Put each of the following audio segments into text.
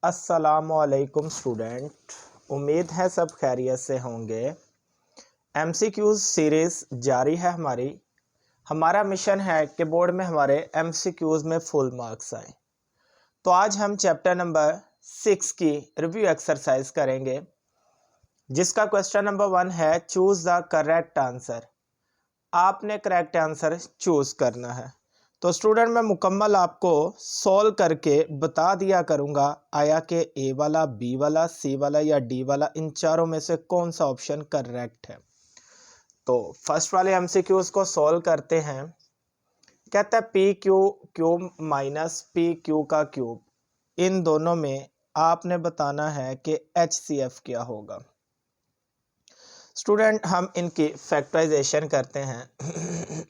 अस्सलामुअलैकुम स्टूडेंट, उम्मीद है सब खैरियत से होंगे। एमसीक्यूज़ सीरीज़ जारी है हमारी। हमारा मिशन है कि बोर्ड में हमारे एमसीक्यूज़ में फुल मार्क्स आए। तो आज हम चैप्टर नंबर 6 की रिव्यू एक्सरसाइज करेंगे, जिसका क्वेश्चन नंबर 1 है चूज़ द करेक्ट आंसर। आपने करेक्ट आंसर चूज़ करना है। तो स्टूडेंट मैं मुकम्मल आपको सॉल्व करके बता दिया करूंगा आया कि ए वाला, बी वाला, सी वाला या डी वाला, इन चारों में से कौन सा ऑप्शन करेक्ट है। तो फर्स्ट वाले एमसीक्यूज को सॉल्व करते हैं। कहता है P Q cube minus p q का क्यूब, इन दोनों में आपने बताना है कि HCF क्या होगा। स्टूडेंट हम इनकी फैक्टराइजेशन करते हैं।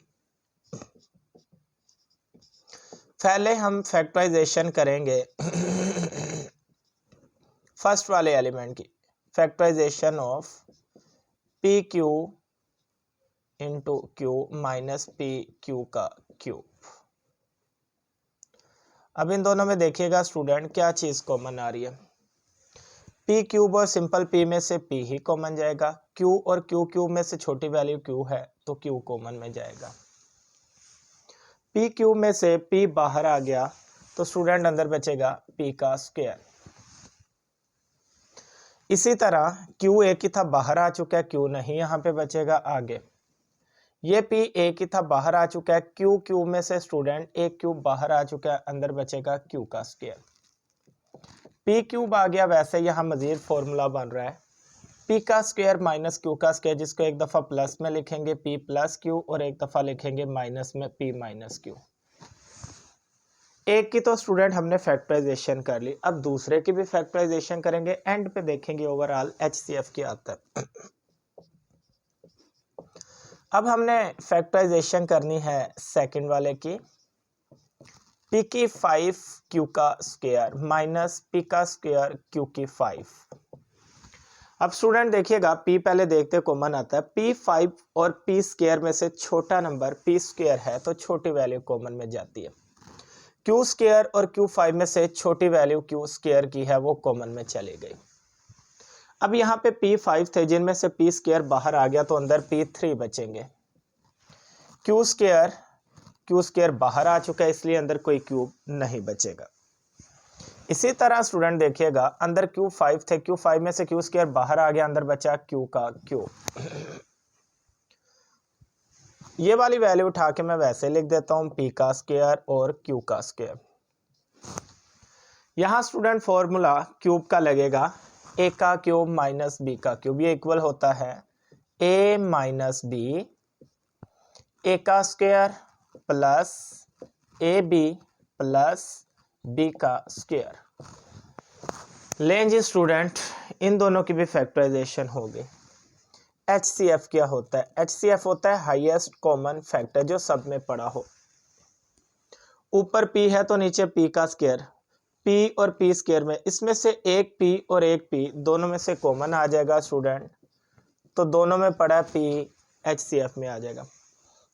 पहले हम फैक्टराइजेशन करेंगे फर्स्ट वाले एलिमेंट की, factorization of p q into q minus p q का क्यूब। अब इन दोनों में देखिएगा स्टूडेंट क्या चीज़ कॉमन आ रही है। पी क्यूब और सिंपल पी में से पी ही कॉमन जाएगा, क्यू और क्यू क्यूब में से छोटी वैल्यू क्यू है तो क्यू कॉमन में जाएगा। पी क्यूब में से पी बाहर आ गया तो स्टूडेंट अंदर बचेगा पी का स्क्वायर। इसी तरह क्यू एक ही था, बाहर आ चुका है, क्यू नहीं यहाँ पे बचेगा आगे। ये पी एक ही था, बाहर आ चुका है, क्यू क्यूब में से स्टूडेंट एक क्यूब बाहर आ चुका है, अंदर बचेगा क्यू का स्क्वायर। पी क्यूब आ गया, वैसे यहाँ मजीद फॉर्मूला बन रहा है पी का स्क्वायर माइनस क्यू का स्क्वायर, जिसको एक दफ़ा प्लस में लिखेंगे पी प्लस क्यू और एक दफ़ा लिखेंगे माइनस में पी माइनस क्यू। एक की तो स्टूडेंट हमने फैक्टराइजेशन कर ली, अब दूसरे की भी फैक्टराइजेशन करेंगे, एंड पे देखेंगे ओवरऑल HCF क्या आता है। अब हमने फैक्टराइजेशन करनी है सेकंड वाले की, पी की 5 क्यू का स्क्वायर माइनस पी का स्क्वायर क्यू की 5। अब स्टूडेंट देखिएगा पी पहले देखते कॉमन आता है, पी 5 और पी स्क्वायर में से छोटा नंबर पी स्क्वायर है तो छोटी वैल्यू कॉमन में जाती है। क्यू स्क्वायर और क्यू 5 में से छोटी वैल्यू क्यू स्क्वायर की है वो कॉमन में चली गई। अब यहाँ पे P5 थे, जिनमें से P स्क्वायर बाहर आ गया तो अंदर P3 बचेंगे। क्यू स्क्वायर बाहर आ चुका है, इसलिए अंदर कोई क्यूब नहीं बचेगा। इसी तरह स्टूडेंट देखिएगा अंदर Q5 थे, Q5 में से क्यू स्क्वायर बाहर आ गया, अंदर बचा क्यू का क्यूब। ये वाली वैल्यू उठा के मैं वैसे लिख देता हूं P का स्क्वायर और क्यू का स्क्वायर। यहाँ स्टूडेंट फॉर्मूला क्यूब का लगेगा, ए का क्यूब माइनस बी का क्यूब, ये इक्वल होता है ए माइनस बी, ए का square plus a b plus b का स्क्वायर। लें जी स्टूडेंट, इन दोनों की भी फैक्टराइजेशन होगी। HCF क्या होता है? HCF होता है हाईएस्ट कॉमन फैक्टर, जो सब में पड़ा हो। ऊपर P है तो नीचे P का स्क्वायर, P और P स्क्वायर में इसमें से एक P और एक P दोनों में से कॉमन आ जाएगा स्टूडेंट, तो दोनों में पड़ा P HCF में आ जाएगा।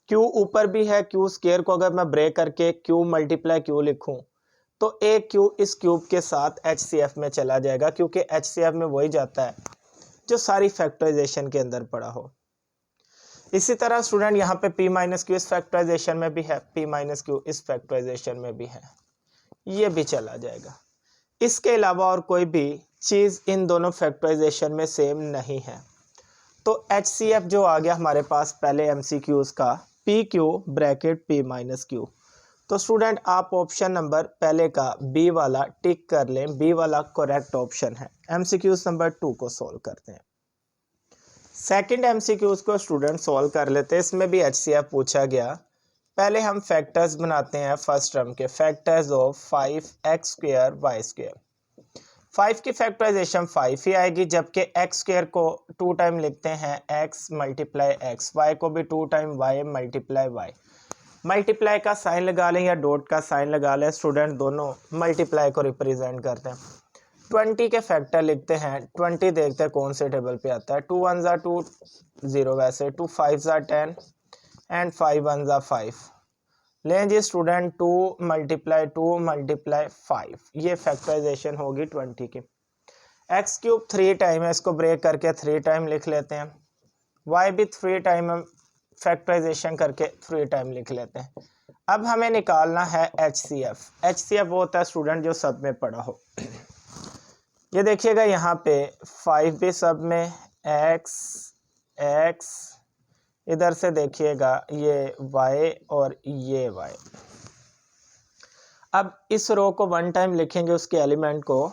Q ऊपर भी है, Q स्क्वायर को अगर मैं ब्रेक करके Q मल्टीप्लाई Q लिखूं तो एक Q इस क्यूब के साथ HCF में चला जाएगा, क्योंकि HCF में वही जाता है जो सारी फैक्टराइजेशन के अंदर पड़ा हो। इसी तरह स्टूडेंट यहाँ पे P माइनस क्यू इस फैक्टराइजेशन में भी है, P माइनस क्यू इस फैक्टराइजेशन में भी है, ये भी चला जाएगा। इसके अलावा और कोई भी चीज़ इन दोनों फैक्टराइजेशन में सेम नहीं है। तो HCF जो आ गया हमारे पास पहले MCQs का P Q bracket P minus Q. तो स्टूडेंट आप ऑप्शन नंबर पहले का B वाला टिक कर लें, B वाला करेक्ट ऑप्शन है। MCQs नंबर 2 को सॉल्व करते हैं। सेकंड MCQs को स्टूडेंट सॉल्व कर लेते हैं, इसमें भी HCF पूछा गया। पहले हम फैक्टर्स बनाते हैं फर्स्ट टर्म के, factors of 5x square y square. 5 की फैक्टराइजेशन 5 ही आएगी, जबकि x स्क्वायर को 2 टाइम लिखते हैं x मल्टीप्लाई x, y को भी 2 time y multiply y। Multiply का साइन लगा लें या डॉट का साइन लगा लें स्टूडेंट, दोनों मल्टीप्लाई को रिप्रेजेंट करते हैं। 20 के फैक्टर लिखते हैं, 20 देखते हैं कौन से टेबल पे आता है। 2 1 ज़ा 2 0 वैसे, 2 5 ज़ा 10 एंड 5 1 ज़ा 5। लें जी स्टूडेंट 2 मल्टीप्लाई 2 मल्टीप्लाई 5, ये फैक्टराइजेशन होगी 20 की। एक्स क्यूब 3 टाइम है, इसको ब्रेक करके 3 टाइम लिख लेते हैं। वाई भी 3 टाइम हम फैक्टराइजेशन करके 3 टाइम लिख लेते हैं। अब हमें निकालना है HCF। HCF वो होता है स्टूडेंट जो सब में पड़ा हो। ये देखिएगा यहाँ पे 5 भी सब में, x इधर से देखिएगा ये y और ये y। अब इस रो को 1 टाइम लिखेंगे उसके एलिमेंट को,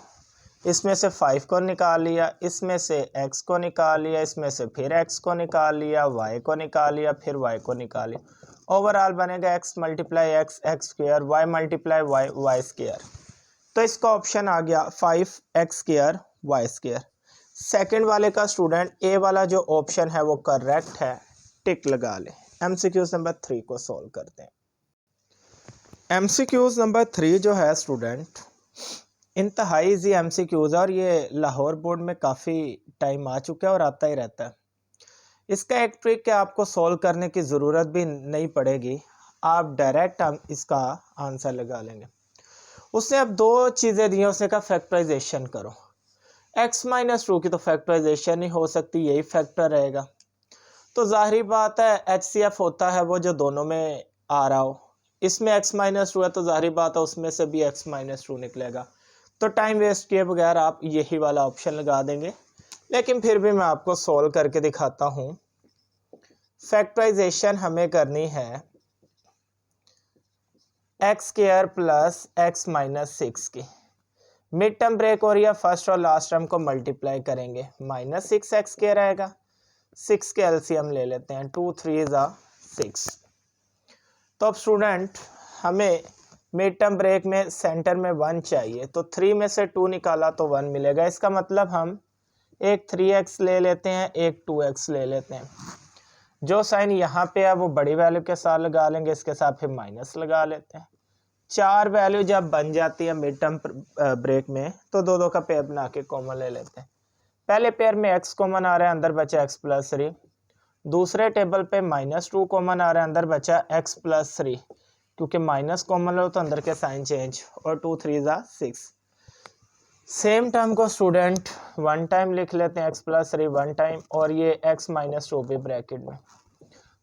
इसमें से 5 को निकाल लिया, इसमें से x को निकाल लिया, इसमें से फिर x को निकाल लिया, y को निकाल लिया, फिर y को निकाल लिया। ओवरऑल बनेगा x multiply x x square, y multiply y y square. तो इसका ऑप्शन आ गया 5x square y square. Second वाले का स्टूडेंट ए वाला जो ऑप्शन है वो करेक्ट है, टिक लगा लें। MCQs नंबर 3 को सॉल्व करते हैं। MCQs नंबर 3 जो है स्टूडेंट इंतहाई ईजी MCQs, और ये लाहौर बोर्ड में काफ़ी टाइम आ चुका है और आता ही रहता है। इसका एक ट्रिक है, आपको सॉल्व करने की ज़रूरत भी नहीं पड़ेगी, आप डायरेक्ट इसका आंसर लगा लेंगे। उसने अब 2 चीज़ें दी हैं, उसने कहा फैक्टराइजेशन करो। x माइनस 2 की तो फैक्टराइजेशन नहीं हो सकती, यही फैक्टर रहेगा। तो जाहिर बात है HCF होता है वो जो दोनों में आ रहा हो। इसमें x माइनस 2 है तो जाहिर बात है उसमें से भी x माइनस 2 निकलेगा। तो टाइम वेस्ट किए बगैर आप यही वाला ऑप्शन लगा देंगे, लेकिन फिर भी मैं आपको सॉल्व करके दिखाता हूँ। फैक्टराइजेशन हमें करनी है x square plus x minus 6 की। मिड टर्म ब्रेक हो रही है, फर्स्ट और लास्ट टर्म को मल्टीप्लाई करेंगे, माइनस 6x स्क्वायर आएगा। 6 के एलसीएम ले लेते हैं, 2 3 ज़ा 6। तो अब स्टूडेंट हमें मिड टर्म ब्रेक में सेंटर में 1 चाहिए, तो 3 में से 2 निकाला तो 1 मिलेगा। इसका मतलब हम एक 3x ले लेते हैं, एक 2x ले लेते हैं। जो साइन यहाँ पे है वो बड़ी वैल्यू के साथ लगा लेंगे, इसके साथ फिर माइनस लगा लेते हैं। 4 वैल्यू जब बन जाती है मिड टर्म ब्रेक में तो दो का पेयर बना के कॉमन ले लेते हैं। पहले पेयर में x कॉमन आ रहा है, अंदर बचा x प्लस 3। दूसरे टेबल पे -2 कॉमन आ रहा है, अंदर बचा x प्लस 3, क्योंकि माइनस कॉमन लो तो अंदर के साइन चेंज, और 2 3 ज़ा 6। सेम टर्म को स्टूडेंट 1 टाइम लिख लेते हैं, x प्लस 3 1 टाइम, और ये x माइनस 2 भी ब्रैकेट में।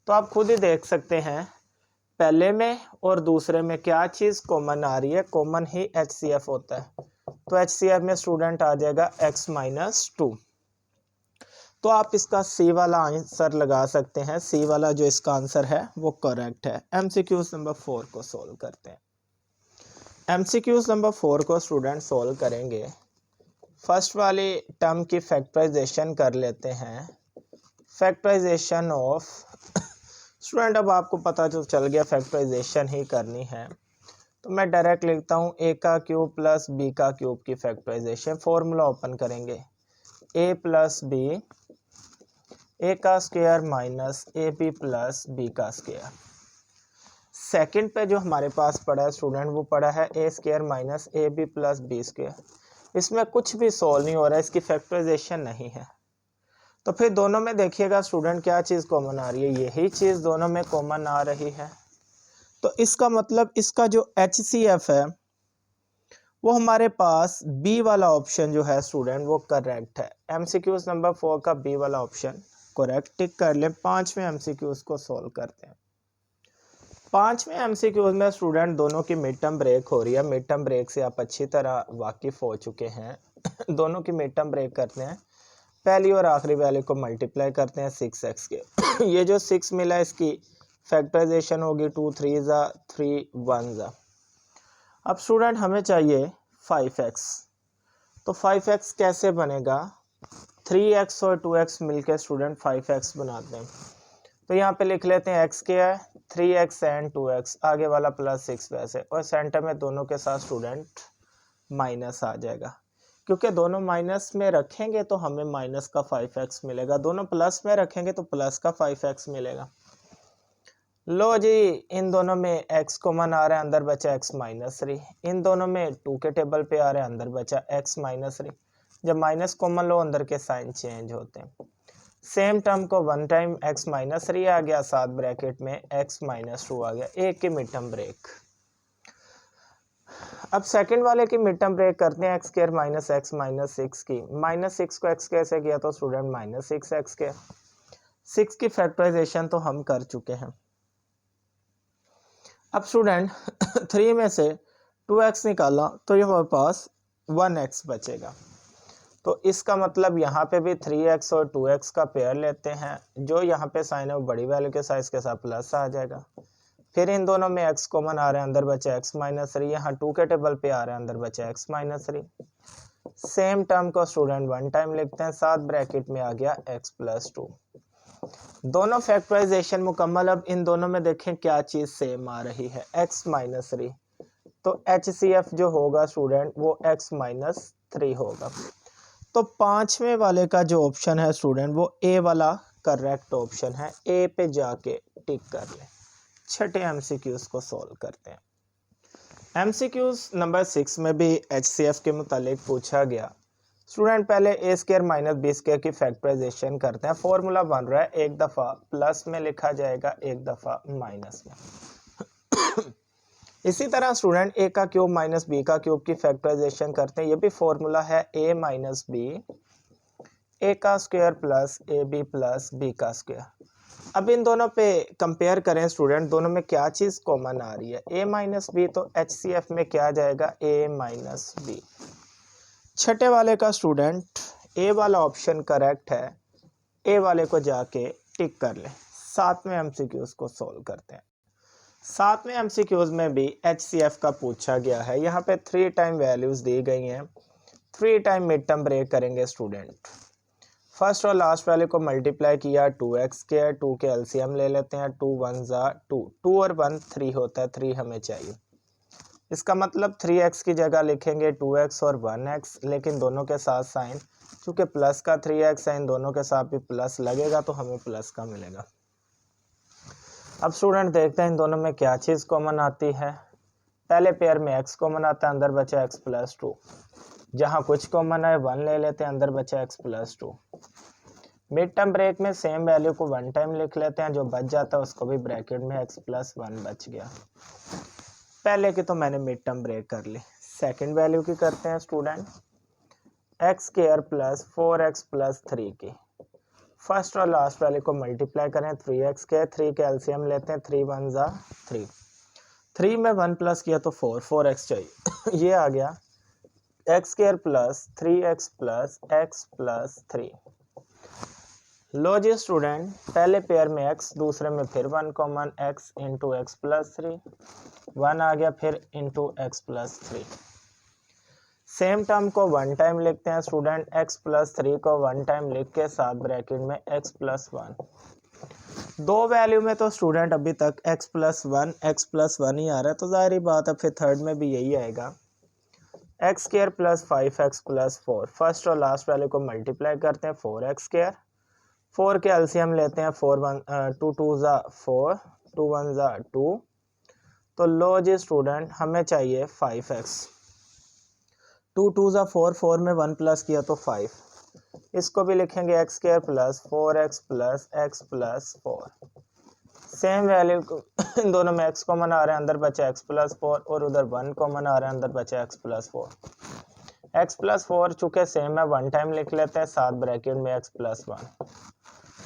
तो आप खुद ही देख सकते हैं पहले में और दूसरे में क्या चीज़ कॉमन आ रही है, कॉमन ही HCF होता है। तो HCF में स्टूडेंट आ जाएगा x माइनस 2। तो आप इसका C वाला आंसर लगा सकते हैं, C वाला जो इसका आंसर है वो करेक्ट है। MCQs नंबर 4 को सॉल्व करते हैं। MCQs नंबर 4 को स्टूडेंट सॉल्व करेंगे। फर्स्ट वाली टर्म की फैक्टराइजेशन कर लेते हैं। फैक्टराइजेशन ऑफ स्टूडेंट, अब आपको पता जो चल गया फैक्टराइजेशन ही करनी है, तो मैं डायरेक्ट लिखता हूँ a का क्यूब प्लस b का क्यूब की फैक्टराइजेशन। फॉर्मूला ओपन करेंगे, a प्लस b, a का square minus ab plus b का स्क्वायर। सेकंड पे जो हमारे पास पड़ा है स्टूडेंट वो पड़ा है a square minus ab plus b square. इसमें कुछ भी सॉल्व नहीं हो रहा है, इसकी फैक्टराइजेशन नहीं है। तो फिर दोनों में देखिएगा स्टूडेंट क्या चीज़ कॉमन आ रही है, यही चीज़ दोनों में कॉमन आ रही है। तो इसका मतलब इसका जो HCF है वो हमारे पास B वाला ऑप्शन जो है स्टूडेंट वो करेक्ट है। MCQs नंबर 4 का B वाला ऑप्शन करेक्ट, टिक कर ले। 5वें MCQs को सॉल्व करते हैं। 5वें MCQs में स्टूडेंट दोनों की मिड टर्म ब्रेक हो रही है। मिड टर्म ब्रेक से आप अच्छी तरह वाकिफ़ हो चुके हैं। दोनों की मिड टर्म ब्रेक करते हैं, पहली और आखिरी वैल्यू को मल्टीप्लाई करते हैं 6x के। ये जो 6 मिला है इसकी फैक्टराइजेशन होगी 2 3 ज़ा 3 1 ज़ा। अब स्टूडेंट हमें चाहिए 5x, तो 5x कैसे बनेगा, 3x और 2x मिलकर स्टूडेंट 5x बनाते हैं। तो यहाँ पे लिख लेते हैं x क्या है, 3x एंड 2x, आगे वाला प्लस 6 वैसे, और सेंटर में दोनों के साथ स्टूडेंट माइनस आ जाएगा, क्योंकि दोनों माइनस में रखेंगे तो हमें माइनस का 5x मिलेगा, दोनों प्लस में रखेंगे तो प्लस का 5x मिलेगा। लो जी, इन दोनों में x कॉमन आ रहा है, अंदर बचा x माइनस 3। इन दोनों में 2 के टेबल पे आ रहा है, अंदर बचा x माइनस 3। जब माइनस कॉमन लो अंदर के साइन चेंज होते हैं। सेम टर्म को वन टाइम x माइनस 3 आ गया, साथ ब्रैकेट में x माइनस 2 आ गया, एक की मिड टर्म ब्रेक। अब सेकंड वाले की मिड टर्म ब्रेक करते हैं, x square minus x minus 6 की, माइनस 6 को x कैसे किया तो स्टूडेंट माइनस 6 एक्स स्क्वायर। 6 की फैक्टराइजेशन तो हम कर चुके हैं। अब स्टूडेंट 3 में से 2x निकाला तो ये हमारे पास 1x बचेगा। तो इसका मतलब यहाँ पे भी 3x और 2x का पेयर लेते हैं, जो यहाँ पे साइन है वो बड़ी वैल्यू के साइज के साथ प्लस आ जाएगा। फिर इन दोनों में x कॉमन आ रहा है, अंदर बचा x माइनस 3, यहाँ 2 के टेबल पे आ रहा है, अंदर बचा x माइनस 3। सेम टर्म को स्टूडेंट वन टाइम लिखते हैं, साथ ब्रैकेट में आ गया x प्लस 2। दोनों फैक्टराइजेशन मुकम्मल। अब इन दोनों में देखें क्या चीज सेम आ रही है, x माइनस 3, तो HCF जो होगा स्टूडेंट वो x माइनस 3 होगा। तो पांचवें वाले का जो ऑप्शन है स्टूडेंट वो ए वाला करेक्ट ऑप्शन है, ए पे जाके टिक कर ले। छठे एमसीक्यूज को सॉल्व करते हैं। एमसीक्यूज नंबर 6 में भी HCF के मुतालिक पूछा गया। स्टूडेंट पहले ए स्क्वायर माइनस बी स्क्वायर की फैक्टराइजेशन करते हैं। फॉर्मूला बन रहा है, एक दफ़ा प्लस में लिखा जाएगा, एक दफ़ा माइनस में। इसी तरह स्टूडेंट ए का क्यूब माइनस बी का क्यूब की फैक्टराइजेशन करते हैं, ये भी फॉर्मूला है ए माइनस बी, ए का square plus a b plus b का स्क्वायर। अब इन दोनों पे कंपेयर करें स्टूडेंट, दोनों में क्या चीज़ कॉमन आ रही है, ए माइनस बी, तो HCF में क्या जाएगा, ए माइनस बी। छठे वाले का स्टूडेंट ए वाला ऑप्शन करेक्ट है, ए वाले को जाके टिक कर लें। सातवें एमसीक्यूज को सॉल्व करते हैं। सातवें एमसीक्यूज में भी HCF का पूछा गया है। यहाँ पे 3 टाइम वैल्यूज दी गई हैं, 3 टाइम मिड टर्म ब्रेक करेंगे स्टूडेंट। फर्स्ट और लास्ट वाले को मल्टीप्लाई किया, 2x के 2 के एलसीएम ले लेते हैं, 2 1 जा 2, 2 और 1 3 होता है, 3 हमें चाहिए। इसका मतलब 3x की जगह लिखेंगे 2x और 1x, लेकिन दोनों के साथ साइन, चूँकि प्लस का 3x है, इन दोनों के साथ भी प्लस लगेगा तो हमें प्लस का मिलेगा। अब स्टूडेंट देखते हैं इन दोनों में क्या चीज़ कॉमन आती है। पहले पेयर में x कॉमन आता है, अंदर बचा x प्लस 2, जहाँ कुछ कॉमन है 1 ले लेते हैं, अंदर बचा x plus 2। Mid term break में सेम वैल्यू को वन टाइम लिख लेते हैं, जो बच जाता है उसको भी ब्रैकेट में x प्लस 1 बच गया। पहले की तो मैंने मिड टर्म ब्रेक कर ली। सेकेंड वैल्यू की करते हैं student, x square plus 4x plus 3 की। फर्स्ट और लास्ट वाले को मल्टीप्लाई करें, 3x के 3 के एलसीएम लेते हैं, 3 1 जा 3, 3 में 1 प्लस किया तो 4, 4x चाहिए। ये आ गया x square plus 3x plus x plus 3। लो जी स्टूडेंट, पहले पेयर में x, दूसरे में फिर 1 common, x into x plus 3, 1 आ गया, फिर into x plus 3। Same term को वन टाइम लिखते हैं स्टूडेंट, x प्लस 3 को वन टाइम लिख के साथ ब्रैकेट में x प्लस 1। दो वैल्यू में तो स्टूडेंट अभी तक x प्लस 1 ही आ रहा है, तो जाहिर बात है फिर थर्ड में भी यही आएगा, x square plus 5x plus 4। First और लास्ट वाले को मल्टीप्लाई करते हैं, 4x स्क्वायर, 4 के एलसीएम लेते हैं, 2 2 जा 4, 2 1 जा 2, तो लो जी स्टूडेंट हमें चाहिए 5x। 2 2 जा 4, 4 में 1 प्लस किया तो 5, इसको भी लिखेंगे x square plus 4x plus x plus 4। Same value in दोनों में x कॉमन आ रहा है, अंदर बचा x प्लस 4, और उधर 1 कॉमन आ रहा है, अंदर बचा x प्लस 4। x प्लस 4 चूँकि सेम है, वन टाइम लिख लेते हैं, साथ ब्रैकेट में x प्लस 1।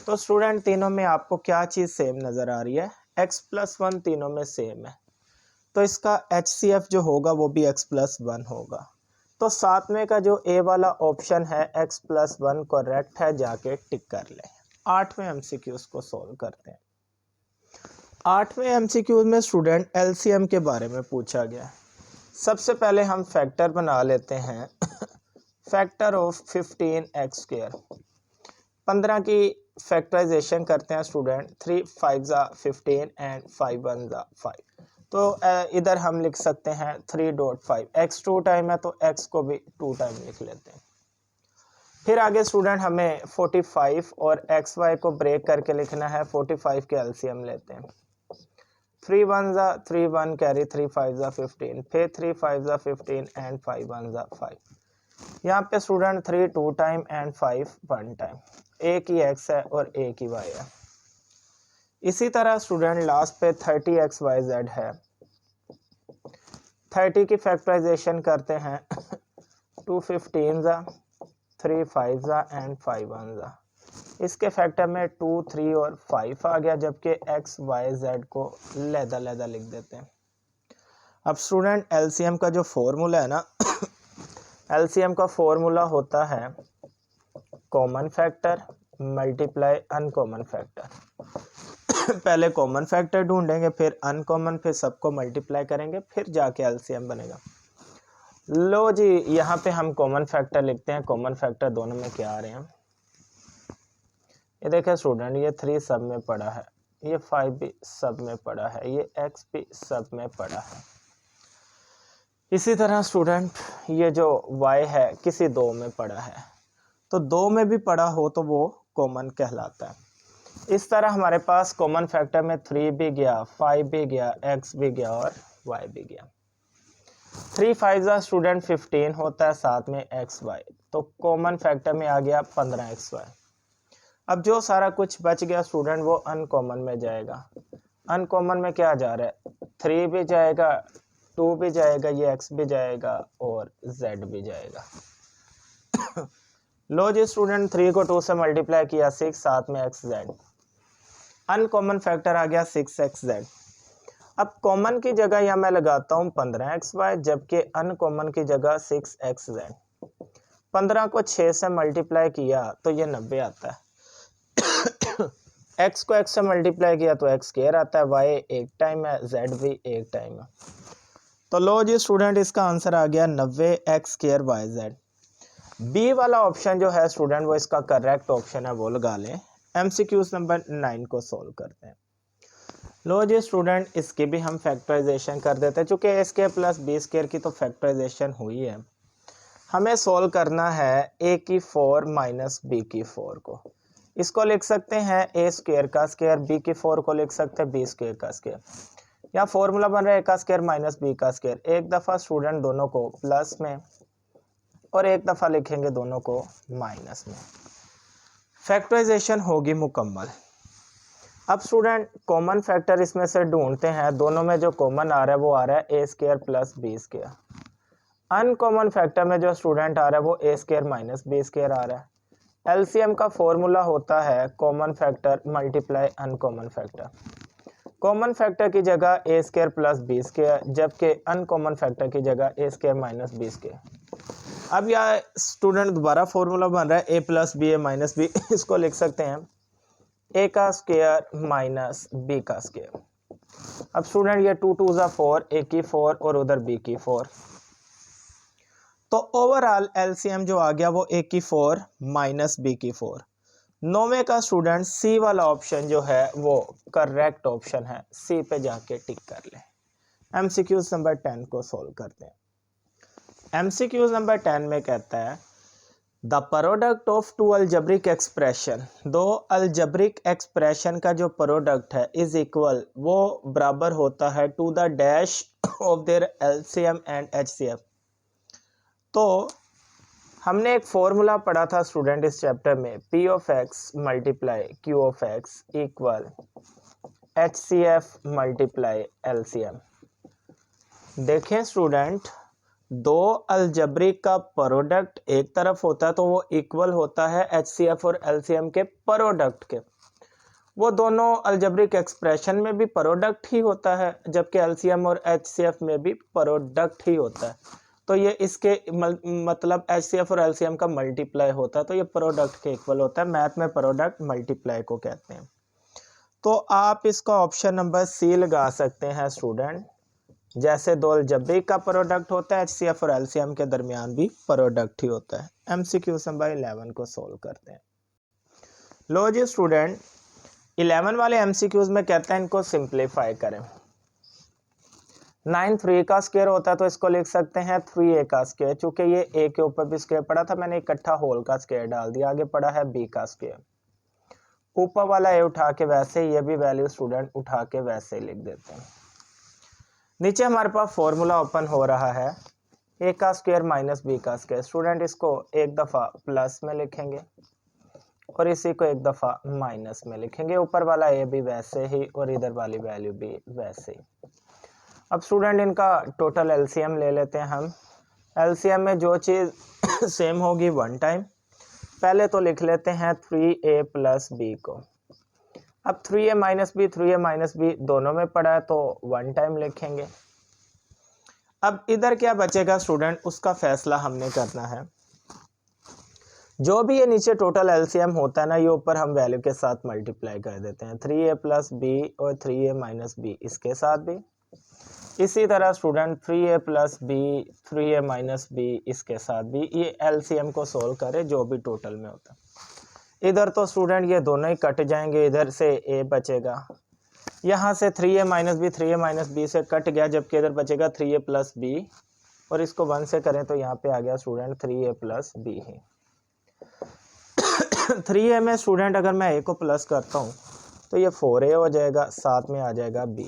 तो स्टूडेंट तीनों में आपको क्या चीज़ सेम नज़र आ रही है, x प्लस 1 तीनों में सेम है, तो इसका HCF जो होगा वो भी x प्लस 1 होगा। तो सातवें का जो ए वाला ऑप्शन है x प्लस 1 करेक्ट है, जाके टिक कर लें। आठवें एमसीक्यूज को सॉल्व करते हैं। आठवें एमसीक्यूज में स्टूडेंट एलसीएम के बारे में पूछा गया। सबसे पहले हम फैक्टर बना लेते हैं। फैक्टर ऑफ 15x स्क्वायर, 15 की फैक्टराइजेशन करते हैं स्टूडेंट, 3 5 जा 15 एंड 5 1 जा 5। तो इधर हम लिख सकते हैं 3.5, x 2 टाइम है तो x को भी 2 टाइम लिख लेते हैं। फिर आगे स्टूडेंट हमें 45 और xy को ब्रेक करके लिखना है, 45 के एलसीएम लेते हैं, 3 1 जा 3 1 कैरी, 3 5 जा 15, फिर 3 5 जा 15 एंड 5 1 जा 5। यहाँ पे स्टूडेंट 3 2 टाइम एंड 5 1 टाइम, एक ही x है और एक ही y है। इसी तरह स्टूडेंट लास्ट पे 30xyz है। 30 की फैक्टराइजेशन करते हैं 2 15 3 5 एंड 5 1। इसके फैक्टर में 2 3 और 5 आ गया, जबकि x y z को लहदा लिख देते हैं। अब स्टूडेंट एलसीएम का जो फॉर्मूला है ना एलसीएम का फॉर्मूला होता है common factor multiply uncommon factor. पहले कॉमन फैक्टर ढूंढेंगे, फिर अनकॉमन, फिर सबको मल्टीप्लाई करेंगे, फिर जाके एलसीएम बनेगा। लो जी, यहाँ पे हम कॉमन फैक्टर लिखते हैं। कॉमन फैक्टर दोनों में क्या आ रहे हैं, ये देखें स्टूडेंट, ये 3 सब में पड़ा है, ये 5 भी सब में पड़ा है, ये x भी सब में पड़ा है। इसी तरह स्टूडेंट ये जो y है किसी 2 में पड़ा है, तो 2 में भी पड़ा हो तो वो कॉमन कहलाता है। इस तरह हमारे पास कॉमन फैक्टर में 3 भी गया, 5 भी गया, x भी गया और y भी गया। 3 5 स्टूडेंट 15 होता है, साथ में एक्स वाई, तो कॉमन फैक्टर में आ गया 15xy। अब जो सारा कुछ बच गया स्टूडेंट वो अनकॉमन में जाएगा। अनकॉमन में क्या जा रहा है, 3 भी जाएगा, 2 भी जाएगा, ये x भी जाएगा और z भी जाएगा। लो जी स्टूडेंट, 3 को 2 से मल्टीप्लाई किया 6, साथ में xz, अनकॉमन फैक्टर आ गया 6xz। अब कॉमन की जगह यहाँ मैं लगाता हूँ 15xy, जबकि अनकॉमन की जगह 6xz। 15 को 6 से मल्टीप्लाई किया तो ये 90 आता है। x को x से मल्टीप्लाई किया तो x स्क्वायर आता है, y एक टाइम है, z भी एक टाइम है। तो लो जी स्टूडेंट, इसका आंसर आ गया 90 x स्क्वायर yz। बी वाला ऑप्शन जो है स्टूडेंट वो इसका करेक्ट ऑप्शन है, वो लगा लें। MCQs नंबर 9 को सॉल्व करते हैं। लो जी स्टूडेंट, इसकी भी हम फैक्टराइजेशन कर देते हैं। चूँकि ए स्क्वायर प्लस बी स्क्वायर की तो फैक्टराइजेशन हुई है, हमें सॉल्व करना है ए की 4 माइनस बी की 4 को। इसको लिख सकते हैं ए स्क्वायर का स्क्वायर, बी की 4 को लिख सकते हैं बी स्क्वायर का स्क्वायर। यहाँ फॉर्मूला बन रहा है ए का स्क्वायर माइनस बी का स्क्वायर। एक दफ़ा स्टूडेंट दोनों को प्लस में और एक दफ़ा लिखेंगे दोनों को माइनस में। फैक्टराइजेशन होगी मुकम्मल। अब स्टूडेंट कॉमन फैक्टर इसमें से ढूंढते हैं। दोनों में जो कॉमन आ रहा है वो आ रहा है A square plus B square. Uncommon factor में जो स्टूडेंट आ रहा है वो A square minus B square आ रहा है। एलसीएम का फॉर्मूला होता है common factor multiply uncommon factor. Common factor की जगह A square plus B square, जबकि अनकॉमन फैक्टर की जगह A square minus B square. अब यह स्टूडेंट दोबारा फॉर्मूला बन रहा है A plus B A minus B. इसको लिख सकते हैं ए का स्क्वायर माइनस बी का स्क्वायर। अब स्टूडेंट ये 2 2 ज़ा 4, ए की 4 और उधर बी की 4, तो ओवरऑल एलसीएम जो आ गया वो ए की 4 माइनस बी की 4। 9वें का स्टूडेंट सी वाला ऑप्शन जो है वो करेक्ट ऑप्शन है, सी पे जाके टिक कर लें। एमसीक्यूज नंबर 10 को सॉल्व करते हैं। एमसीक्यूज नंबर 10 में कहता है the product of two algebraic expression, दो अलजेब्रिक एक्सप्रेशन का जो प्रोडक्ट है इज इक्वल, वो बराबर होता है to the dash of their LCM and HCF. तो हमने एक फॉर्मूला पढ़ा था स्टूडेंट इस चैप्टर में, P of x multiply Q of x equal HCF multiply LCM. देखें स्टूडेंट, दो अलजेब्रिक का प्रोडक्ट एक तरफ होता है तो वो इक्वल होता है एचसीएफ और एलसीएम के प्रोडक्ट के। वो दोनों अलजेब्रिक एक्सप्रेशन में भी प्रोडक्ट ही होता है, जबकि एलसीएम और एचसीएफ में भी प्रोडक्ट ही होता है। तो ये इसके मतलब एचसीएफ और एलसीएम का मल्टीप्लाई होता है, तो ये प्रोडक्ट के इक्वल होता है। मैथ में प्रोडक्ट मल्टीप्लाई को कहते हैं। तो आप इसका ऑप्शन नंबर सी लगा सकते हैं स्टूडेंट। जैसे दो अलजेब्रिक का प्रोडक्ट होता है, एचसीएफ और एलसीएम के दरमियान भी प्रोडक्ट ही होता है। एमसीक्यू नंबर 11 को सोल्व करते हैं। लो जी स्टूडेंट, 11 वाले एमसीक्यूज में कहते हैं इनको सिंप्लीफाई करें। 9 3 का स्क्वायर होता है तो इसको लिख सकते हैं 3a का स्क्वायर। चूंकि ये a के ऊपर भी स्क्वायर पड़ा था, मैंने इकट्ठा होल का स्क्वायर डाल दिया। आगे पड़ा है b का स्क्वायर, ऊपर वाला a उठा के वैसे, ये भी वैल्यू स्टूडेंट उठा के वैसे ही लिख देते हैं। नीचे हमारे पास फॉर्मूला ओपन हो रहा है a का स्क्वायर माइनस b का स्क्वायर। स्टूडेंट इसको एक दफ़ा प्लस में लिखेंगे और इसी को एक दफ़ा माइनस में लिखेंगे, ऊपर वाला ए भी वैसे ही और इधर वाली वैल्यू भी वैसे ही। अब स्टूडेंट इनका टोटल एलसीएम ले लेते हैं हम। एलसीएम में जो चीज़ सेम होगी वन टाइम, पहले तो लिख लेते हैं 3a प्लस बी को। अब 3a माइनस बी दोनों में पड़ा है तो वन टाइम लिखेंगे। अब इधर क्या बचेगा स्टूडेंट, उसका फैसला हमने करना है। जो भी ये नीचे टोटल एलसीएम होता है ना, ये ऊपर हम वैल्यू के साथ मल्टीप्लाई कर देते हैं, 3a प्लस बी और 3a माइनस बी इसके साथ भी। इसी तरह student 3a plus b 3a minus b इसके साथ भी, ये एलसीएम को सोल्व करें जो भी टोटल में होता है। इधर तो स्टूडेंट ये दोनों ही कट जाएंगे, इधर से a बचेगा, यहाँ से 3a माइनस बी से कट गया, जबकि इधर बचेगा 3a प्लस बी, और इसको 1 से करें तो यहाँ पे आ गया स्टूडेंट 3a प्लस बी ही। 3a में स्टूडेंट अगर मैं a को प्लस करता हूँ तो ये 4a हो जाएगा, साथ में आ जाएगा b,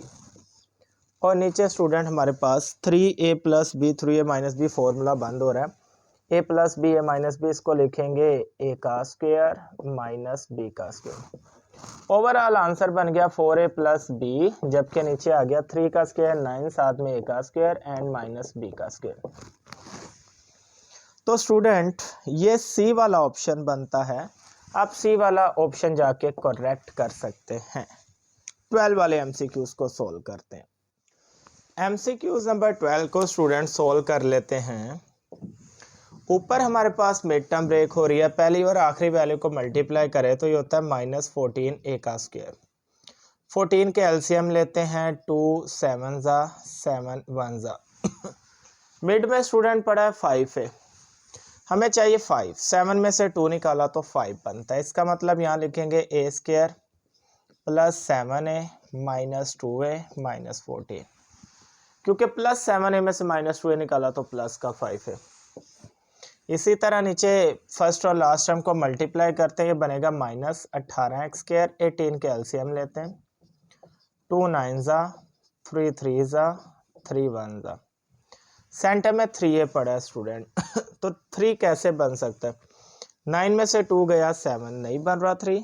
और नीचे स्टूडेंट हमारे पास 3a plus b 3a minus b formula बंद हो रहा है। a plus b a minus B, इसको लिखेंगे a का स्क्वायर माइनस b का स्क्वायर। ओवरऑल आंसर बन गया 4a प्लस बी, जबकि नीचे आ गया 3 का स्क्वायर 9, साथ में a का स्क्वायर एंड माइनस b का स्क्वायर। तो स्टूडेंट ये सी वाला ऑप्शन बनता है। आप सी वाला ऑप्शन जाके करेक्ट कर सकते हैं। 12 वाले एमसीक्यूज को सोल्व करते हैं। एमसीक्यूज नंबर 12 को स्टूडेंट सोल्व कर लेते हैं। ऊपर हमारे पास मिड टर्म ब्रेक हो रही है, पहली और आखिरी वैल्यू को मल्टीप्लाई करें तो ये होता है -14 a का स्क्वायर। 14 के एलसीएम लेते हैं, 2 7 जा 7 1 जा। मिड में स्टूडेंट पड़ा है 5a, हमें चाहिए 5, 7 में से 2 निकाला तो 5 बनता है। इसका मतलब यहाँ लिखेंगे a square plus 7a minus 2a minus 14, क्योंकि प्लस 7a में से माइनस 2a निकाला तो प्लस का 5 है। इसी तरह नीचे फर्स्ट और लास्ट टर्म को मल्टीप्लाई करते हैं, ये बनेगा -18x स्क्वायर। 18 के एलसीएम लेते हैं, 2 9 जा 3 3 जा 3 1 जा। सेंटर में 3a पड़ा है स्टूडेंट तो 3 कैसे बन सकता है? 9 में से 2 गया 7, नहीं बन रहा 3।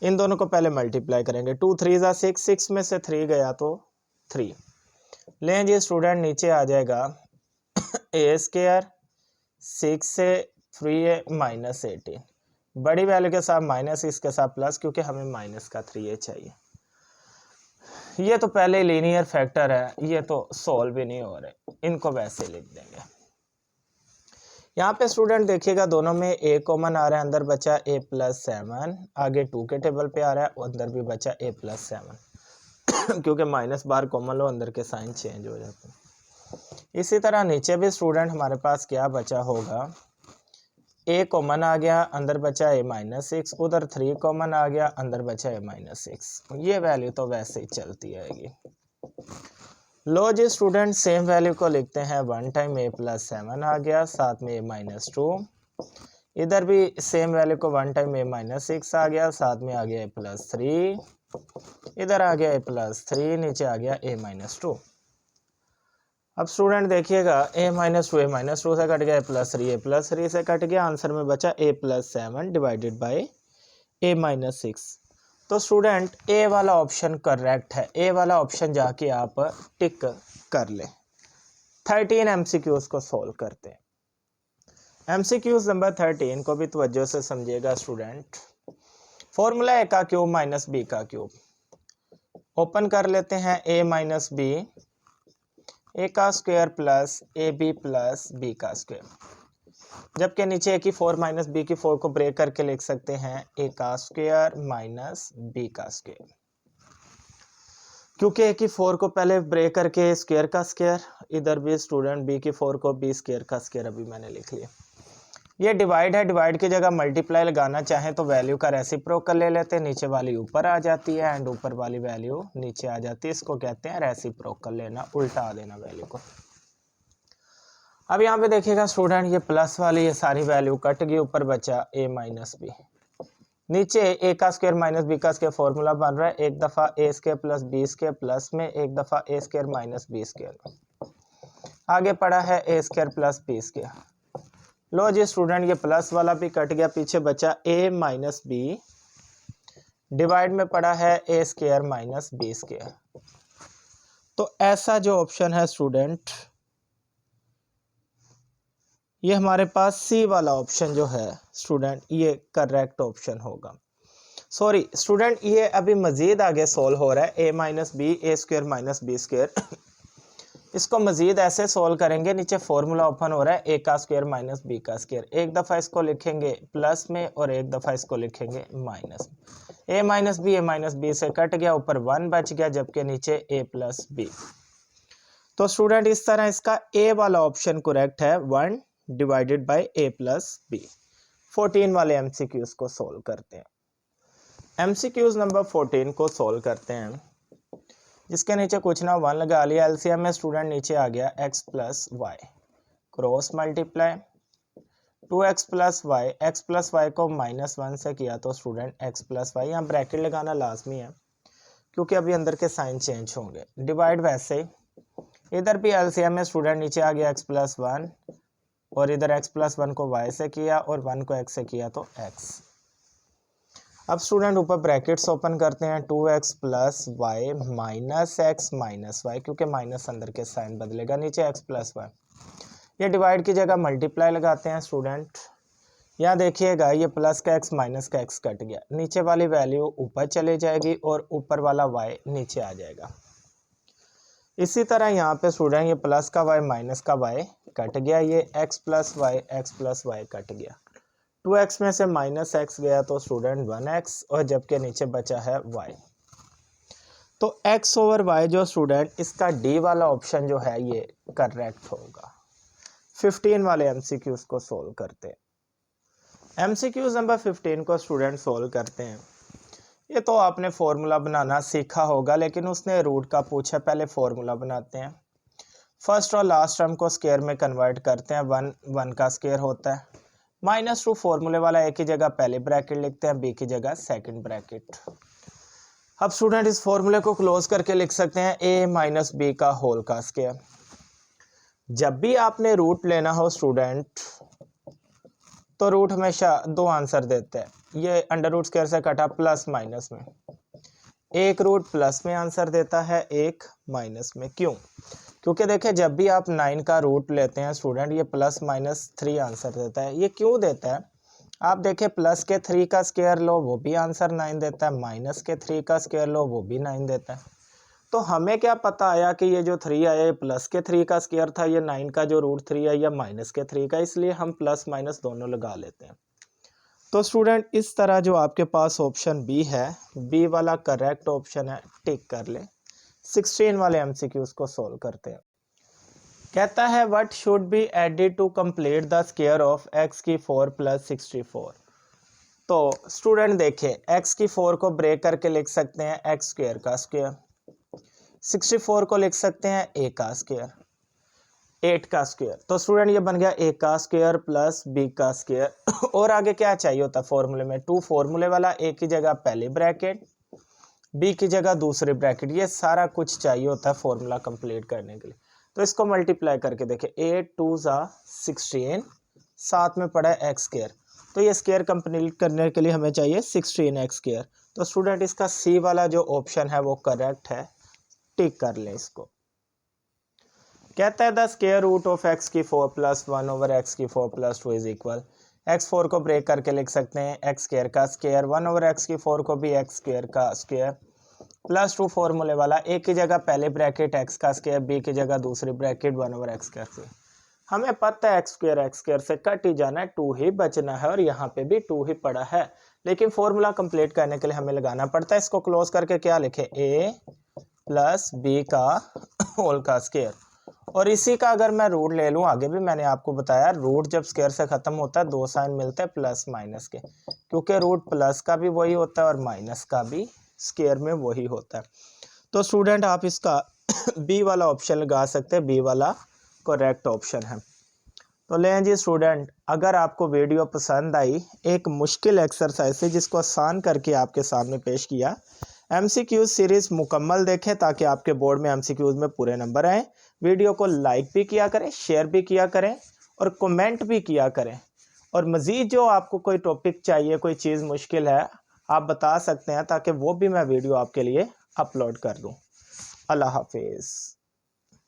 इन दोनों को पहले मल्टीप्लाई करेंगे, 2 3 जा 6, 6 में से 3 गया तो 3। लें जी स्टूडेंट, नीचे आ जाएगा a स्क्वायर 6 से 3a माइनस 18, बड़ी वैल्यू के साथ माइनस, इसके साथ प्लस, क्योंकि हमें माइनस का 3a चाहिए। ये तो पहले लीनियर फैक्टर है, ये तो सॉल्व भी नहीं हो रहे, इनको वैसे लिख देंगे। यहाँ पे स्टूडेंट देखिएगा दोनों में a कॉमन आ रहा है, अंदर बचा a प्लस 7, आगे 2 के टेबल पे आ रहा है, अंदर भी बचा a प्लस 7 क्योंकि माइनस बाहर कॉमन लो, अंदर के साइन चेंज हो जाते हैं। इसी तरह नीचे भी स्टूडेंट हमारे पास क्या बचा होगा, a कॉमन आ गया, अंदर बचा a माइनस 6, उधर 3 कॉमन आ गया, अंदर बचा a माइनस 6। ये वैल्यू तो वैसे ही चलती रहेगी। लो जी स्टूडेंट, सेम वैल्यू को लिखते हैं, 1 टाइम a प्लस 7 आ गया, साथ में a माइनस 2, इधर भी सेम वैल्यू को 1 टाइम a माइनस 6 आ गया, साथ में आ गया a प्लस 3, इधर आ गया a प्लस 3, नीचे आ गया a माइनस 2। अब स्टूडेंट देखिएगा a माइनस 2 से कट गया, a प्लस 3 से कट गया, आंसर में बचा a plus 7 divided by a minus 6। तो स्टूडेंट ए वाला ऑप्शन करेक्ट है, ए वाला ऑप्शन जाके आप टिक कर ले। 13 एमसीक्यूज को सोल्व करते हैं। एमसीक्यूज नंबर 13 को भी तवज्जो से समझिएगा स्टूडेंट। फॉर्मूला ए का क्यूब माइनस बी का क्यूब, ओपन कर लेते हैं, a माइनस बी ए का square plus a b plus b का स्क्वायर, जबकि नीचे a की 4 माइनस बी की 4 को ब्रेक करके लिख सकते हैं a का स्क्वायर माइनस बी का स्क्वायर, क्योंकि a की 4 को पहले ब्रेक करके स्क्वायर का स्क्वायर, इधर भी स्टूडेंट b की 4 को b स्क्वायर का स्क्वायर अभी मैंने लिख लिया। ये डिवाइड है, डिवाइड की जगह मल्टीप्लाई लगाना चाहें तो वैल्यू का रेसिप्रोकल ले लेते हैं, नीचे वाली ऊपर आ जाती है एंड ऊपर वाली वैल्यू नीचे आ जाती है, इसको कहते हैं रेसिप्रोकल लेना, उल्टा देना वैल्यू को। अब यहाँ पे देखिएगा स्टूडेंट, ये प्लस वाली ये सारी वैल्यू कट गई, ऊपर बचा a माइनस बी, नीचे a का स्क्वायर माइनस बी का स्क्वायर फॉर्मूला बन रहा है, एक दफ़ा a square plus B square plus में, एक दफ़ा a square minus B square, आगे पड़ा है a square plus B square. लो जी स्टूडेंट, ये प्लस वाला भी कट गया, पीछे बचा a माइनस बी, डिवाइड में पड़ा है a square minus B square. तो ऐसा जो ऑप्शन है स्टूडेंट, ये हमारे पास सी वाला ऑप्शन जो है स्टूडेंट, ये करेक्ट ऑप्शन होगा। सॉरी स्टूडेंट, ये अभी मजीद आगे सोल्व हो रहा है, a minus b a square minus B square. इसको मजीद ऐसे सोल्व करेंगे, नीचे फॉर्मूला ओपन हो रहा है a का स्क्वायर माइनस b का स्क्वायर। एक दफ़ा इसको लिखेंगे प्लस में और एक दफ़ा इसको लिखेंगे माइनस। a माइनस बी से कट गया, ऊपर 1 बच गया, जबकि नीचे a प्लस बी। तो स्टूडेंट इस तरह इसका a वाला ऑप्शन करेक्ट है, 1 divided by a plus b. 14 वाले MCQs को सोल्व करते हैं। MCQs नंबर 14 को सोल्व करते हैं, जिसके नीचे कुछ ना 1 लगा लिया, एलसीएम में स्टूडेंट नीचे आ गया x plus y, cross multiply 2x plus y को -1 से किया तो स्टूडेंट x प्लस वाई, यहाँ ब्रैकेट लगाना लाजमी है क्योंकि अभी अंदर के साइन चेंज होंगे। डिवाइड वैसे ही इधर भी एलसीएम में स्टूडेंट नीचे आ गया x प्लस 1, और इधर x प्लस 1 को y से किया और 1 को x से किया तो x। अब स्टूडेंट ऊपर ब्रैकेट्स ओपन करते हैं, 2x plus y minus x minus y, क्योंकि माइनस अंदर के साइन बदलेगा, नीचे x प्लस वाई। ये डिवाइड की जगह मल्टीप्लाई लगाते हैं स्टूडेंट। यहाँ देखिएगा ये प्लस का x माइनस का x कट गया, नीचे वाली वैल्यू ऊपर चली जाएगी और ऊपर वाला y नीचे आ जाएगा। इसी तरह यहाँ पे स्टूडेंट ये प्लस का y माइनस का y कट गया, ये x प्लस y कट गया, 2x में से माइनस x गया तो स्टूडेंट 1x, और जबकि नीचे बचा है y। तो x ओवर y जो स्टूडेंट इसका D वाला ऑप्शन जो है ये करेक्ट होगा। 15 वाले MCQs को सोल्व करते हैं। MCQs नंबर 15 को स्टूडेंट सोल्व करते हैं। ये तो आपने फॉर्मूला बनाना सीखा होगा, लेकिन उसने रूट का पूछा, पहले फॉर्मूला बनाते हैं। फर्स्ट और लास्ट टर्म को स्क्वायर में कन्वर्ट करते हैं, 1 का स्क्वायर होता है, -2 फॉर्मूले वाला एक की जगह पहले ब्रैकेट लिखते हैं, बी की जगह सेकंड ब्रैकेट। अब स्टूडेंट इस फॉर्मूले को क्लोज करके लिख सकते हैं a माइनस बी का होल का स्क्वायर। जब भी आपने रूट लेना हो स्टूडेंट तो रूट हमेशा 2 आंसर देते हैं, ये अंडर रूट स्क्वायर से कटा प्लस माइनस में, एक रूट प्लस में आंसर देता है, एक माइनस में। क्यों? क्योंकि देखिए जब भी आप 9 का रूट लेते हैं स्टूडेंट ये +-3 आंसर देता है। ये क्यों देता है? आप देखें प्लस के 3 का स्क्वायर लो वो भी आंसर 9 देता है, माइनस के 3 का स्क्वायर लो वो भी 9 देता है। तो हमें क्या पता आया कि ये जो 3 आया ये प्लस के 3 का स्क्वायर था, ये 9 का जो रूट 3 है या माइनस के 3 का, इसलिए हम प्लस माइनस दोनों लगा लेते हैं। तो स्टूडेंट इस तरह जो आपके पास ऑप्शन बी है, बी वाला करेक्ट ऑप्शन है, टिक कर लें। 16 वाले MCQs को सोल्व करते हैं। कहता है what should be added to complete the square of x की 4 + 64। तो स्टूडेंट देखें x की 4 को ब्रेक करके लिख सकते हैं x स्क्वायर का स्क्वायर, 64 को लिख सकते हैं a का स्क्वायर, 8 का स्क्वायर। तो स्टूडेंट ये बन गया a का स्क्वायर प्लस b का स्क्वायर। और आगे क्या चाहिए होता फॉर्मूले में? 2 फॉर्मूले वाला, a की जगह पहली ब्रैकेट, b की जगह दूसरी ब्रैकेट, ये सारा कुछ चाहिए होता है फॉर्मूला कंप्लीट करने के लिए। तो इसको मल्टीप्लाई करके देखें, 8 2 16, साथ में पड़ा है x स्क्वायर, तो ये स्क्वायर कंप्लीट करने के लिए हमें चाहिए 16x स्क्वायर। तो स्टूडेंट इसका सी वाला जो ऑप्शन है वो करेक्ट है, टिक कर लें इसको। कहता है the square root of x की 4 + 1 ओवर x की 4 + 2 इज इक्वल। x4 को ब्रेक करके लिख सकते हैं x स्क्वायर का स्क्वायर, 1 ओवर x की 4 को भी x स्क्वायर का स्क्वायर, +2 फॉर्मूले वाला, a की जगह पहले ब्रैकेट x का स्क्वायर, b की जगह दूसरी ब्रैकेट 1 ओवर x स्क्वायर से। हमें पता है x स्क्वायर से कट ही जाना है, 2 ही बचना है, और यहाँ पे भी 2 ही पड़ा है, लेकिन फॉर्मूला कंप्लीट करने के लिए हमें लगाना पड़ता है। इसको क्लोज करके क्या लिखे, a प्लस b का होल का स्क्वायर। और इसी का अगर मैं रूट ले लूँ, आगे भी मैंने आपको बताया रूट जब स्क्वायर से खत्म होता है 2 साइन मिलते हैं प्लस माइनस के, क्योंकि रूट प्लस का भी वही होता है और माइनस का भी स्क्वायर में वही होता है। तो स्टूडेंट आप इसका बी वाला ऑप्शन लगा सकते हैं, बी वाला करेक्ट ऑप्शन है। तो लें जी स्टूडेंट, अगर आपको वीडियो पसंद आई, एक मुश्किल एक्सरसाइज है जिसको आसान करके आपके सामने पेश किया। MCQ सीरीज मुकम्मल देखें ताकि आपके बोर्ड में MCQs में पूरे नंबर आए। वीडियो को लाइक भी किया करें, शेयर भी किया करें, और कमेंट भी किया करें। और मज़ीद जो आपको कोई टॉपिक चाहिए, कोई चीज़ मुश्किल है, आप बता सकते हैं ताकि वो भी मैं वीडियो आपके लिए अपलोड कर दूँ। अल्लाह हाफिज़।